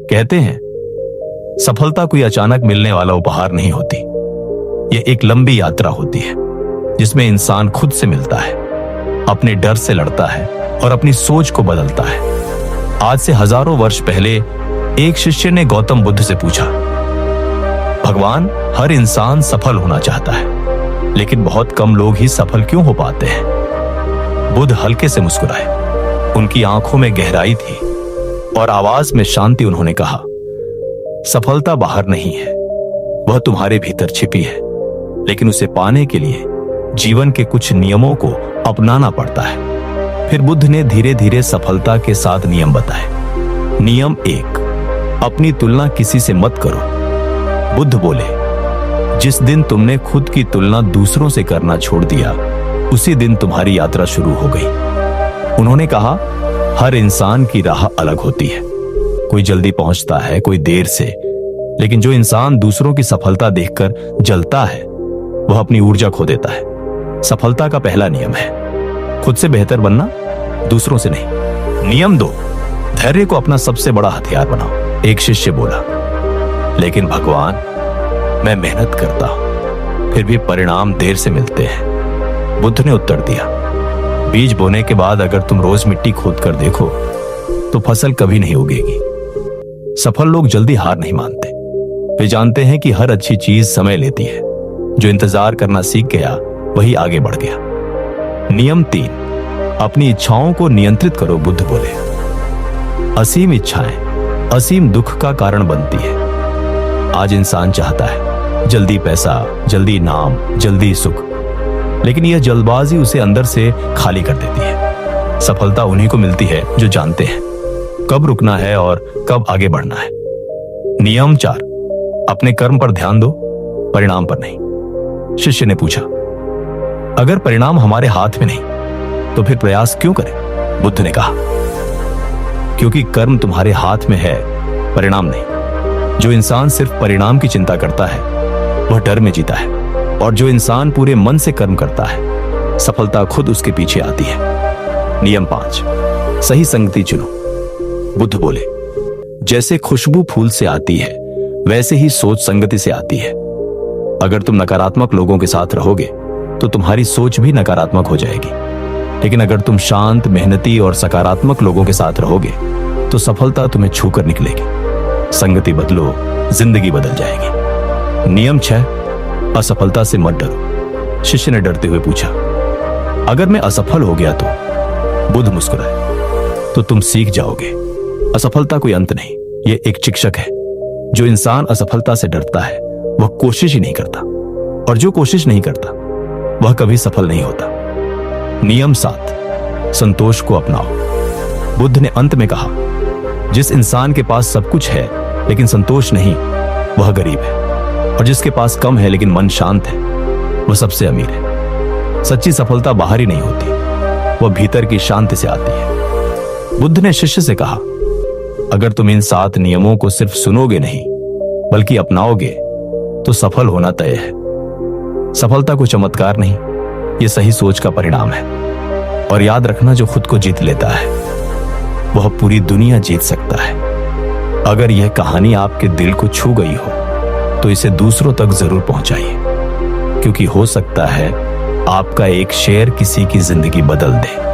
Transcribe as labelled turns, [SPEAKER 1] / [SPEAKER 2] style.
[SPEAKER 1] कहते हैं सफलता कोई अचानक मिलने वाला उपहार नहीं होती। यह एक लंबी यात्रा होती है जिसमें इंसान खुद से मिलता है, अपने डर से लड़ता है और अपनी सोच को बदलता है। आज से हजारों वर्ष पहले एक शिष्य ने गौतम बुद्ध से पूछा, भगवान, हर इंसान सफल होना चाहता है, लेकिन बहुत कम लोग ही सफल क्यों हो पाते हैं? बुद्ध हल्के से मुस्कुराए। उनकी आंखों में गहराई थी और आवाज में शांति। उन्होंने कहा, सफलता बाहर नहीं है, वह तुम्हारे भीतर छिपी है, लेकिन उसे पाने के लिए जीवन के कुछ नियमों को अपनाना पड़ता है। फिर बुद्ध ने धीरे धीरे सफलता के 7 नियम बताए। नियम 1, अपनी तुलना किसी से मत करो। बुद्ध बोले, जिस दिन तुमने खुद की तुलना दूसरों से करना छोड़ दिया, उसी दिन तुम्हारी यात्रा शुरू हो गई। उन्होंने कहा, हर इंसान की राह अलग होती है। कोई जल्दी पहुंचता है, कोई देर से, लेकिन जो इंसान दूसरों की सफलता देखकर जलता है, वह अपनी ऊर्जा खो देता है। सफलता का पहला नियम है खुद से बेहतर बनना, दूसरों से नहीं। नियम 2, धैर्य को अपना सबसे बड़ा हथियार बनाओ। एक शिष्य बोला, लेकिन भगवान, मैं मेहनत करता हूं, फिर भी परिणाम देर से मिलते हैं। बुद्ध ने उत्तर दिया, बीज बोने के बाद अगर तुम रोज मिट्टी खोद कर देखो तो फसल कभी नहीं उगेगी। सफल लोग जल्दी हार नहीं मानते। वे जानते हैं कि हर अच्छी चीज समय लेती है। जो इंतजार करना सीख गया वही आगे बढ़ गया। नियम 3, अपनी इच्छाओं को नियंत्रित करो। बुद्ध बोले, असीम इच्छाएं असीम दुख का कारण बनती है। आज इंसान चाहता है जल्दी पैसा, जल्दी नाम, जल्दी सुख, लेकिन यह जल्दबाजी उसे अंदर से खाली कर देती है। सफलता उन्हीं को मिलती है जो जानते हैं कब रुकना है और कब आगे बढ़ना है। नियम 4, अपने कर्म पर ध्यान दो, परिणाम पर नहीं। शिष्य ने पूछा, अगर परिणाम हमारे हाथ में नहीं तो फिर प्रयास क्यों करें? बुद्ध ने कहा, क्योंकि कर्म तुम्हारे हाथ में है, परिणाम नहीं। जो इंसान सिर्फ परिणाम की चिंता करता है वह डर में जीता है, और जो इंसान पूरे मन से कर्म करता है, सफलता खुद उसके पीछे आती है। नियम 5, सही संगति चुनो। बुद्ध बोले, जैसे खुशबू फूल से आती है, वैसे ही सोच संगति से आती है। अगर तुम नकारात्मक लोगों के साथ रहोगे तो तुम्हारी सोच भी नकारात्मक हो जाएगी, लेकिन अगर तुम शांत, मेहनती और सकारात्मक लोगों के साथ रहोगे तो सफलता तुम्हें छूकर निकलेगी। संगति बदलो, जिंदगी बदल जाएगी। नियम 6, असफलता से मत डरो। शिष्य ने डरते हुए पूछा, अगर मैं असफल हो गया तो? बुद्ध मुस्कुराए, तो तुम सीख जाओगे। असफलता कोई अंत नहीं, यह एक शिक्षक है। जो इंसान असफलता से डरता है वह कोशिश ही नहीं करता, और जो कोशिश नहीं करता वह कभी सफल नहीं होता। नियम 7, संतोष को अपनाओ। बुद्ध ने अंत में कहा, जिस इंसान के पास सब कुछ है लेकिन संतोष नहीं, वह गरीब है, और जिसके पास कम है लेकिन मन शांत है, वह सबसे अमीर है। सच्ची सफलता बाहरी नहीं होती, वह भीतर की शांति से आती है। बुद्ध ने शिष्य से कहा, अगर तुम इन 7 नियमों को सिर्फ सुनोगे नहीं बल्कि अपनाओगे तो सफल होना तय है। सफलता कोई चमत्कार नहीं, यह सही सोच का परिणाम है। और याद रखना, जो खुद को जीत लेता है वह पूरी दुनिया जीत सकता है। अगर यह कहानी आपके दिल को छू गई हो तो इसे दूसरों तक जरूर पहुंचाइए, क्योंकि हो सकता है आपका एक शेर किसी की जिंदगी बदल दे।